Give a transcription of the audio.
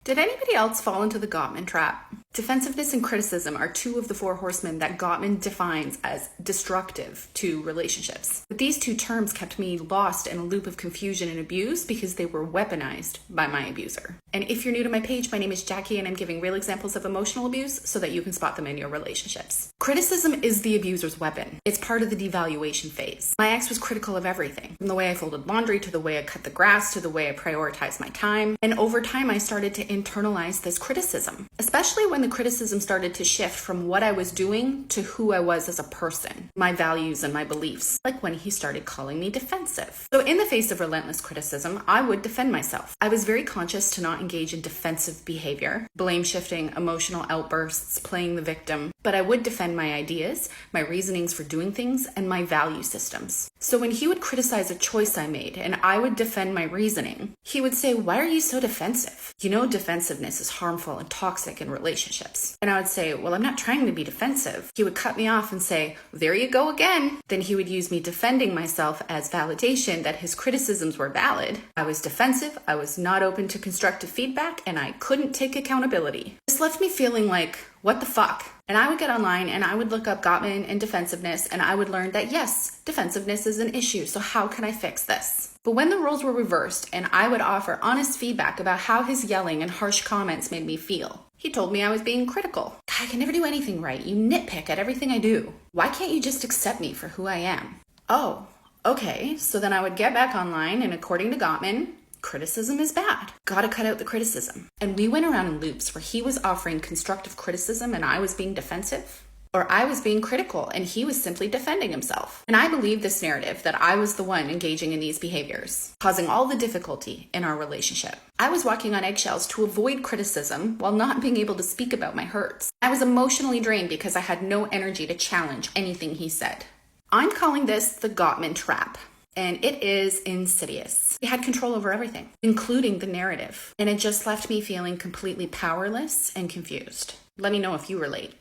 Did anybody else fall into the Gottman Trap? Defensiveness and criticism are two of the Four Horsemen that Gottman defines as destructive to relationships. But these two terms kept me lost in a loop of confusion and abuse because they were weaponized by my abuser. And if you're new to my page, my name is Jackie and I'm giving real examples of emotional abuse so that you can spot them in your relationships. Criticism is the abuser's weapon. It's part of the devaluation phase. My ex was critical of everything, from the way I folded laundry to the way I cut the grass to the way I prioritized my time. And over time, I started to internalize this criticism, especially when the criticism started to shift from what I was doing to who I was as a person, my values and my beliefs, like when he started calling me defensive. So in the face of relentless criticism, I would defend myself. I was very conscious to not engage in defensive behavior, blame shifting, emotional outbursts, playing the victim, but I would defend my ideas, my reasonings for doing things, and my value systems. So when he would criticize a choice I made and I would defend my reasoning, he would say, "Why are you so defensive? You know, defensiveness is harmful and toxic in relationships." And I would say, "Well, I'm not trying to be defensive." He would cut me off and say, "There you go again." Then he would use me defending myself as validation that his criticisms were valid. I was defensive, I was not open to constructive feedback, and I couldn't take accountability. This left me feeling like, what the fuck? And I would get online and I would look up Gottman and defensiveness and I would learn that yes, defensiveness is an issue, so how can I fix this? But when the roles were reversed and I would offer honest feedback about how his yelling and harsh comments made me feel, he told me I was being critical. "I can never do anything right. You nitpick at everything I do. Why can't you just accept me for who I am?" Oh, okay. So then I would get back online and according to Gottman, criticism is bad. Gotta cut out the criticism. And we went around in loops where he was offering constructive criticism and I was being defensive, or I was being critical and he was simply defending himself. And I believed this narrative that I was the one engaging in these behaviors, causing all the difficulty in our relationship. I was walking on eggshells to avoid criticism while not being able to speak about my hurts. I was emotionally drained because I had no energy to challenge anything he said. I'm calling this the Gottman Trap. And it is insidious. He had control over everything, including the narrative. And it just left me feeling completely powerless and confused. Let me know if you relate.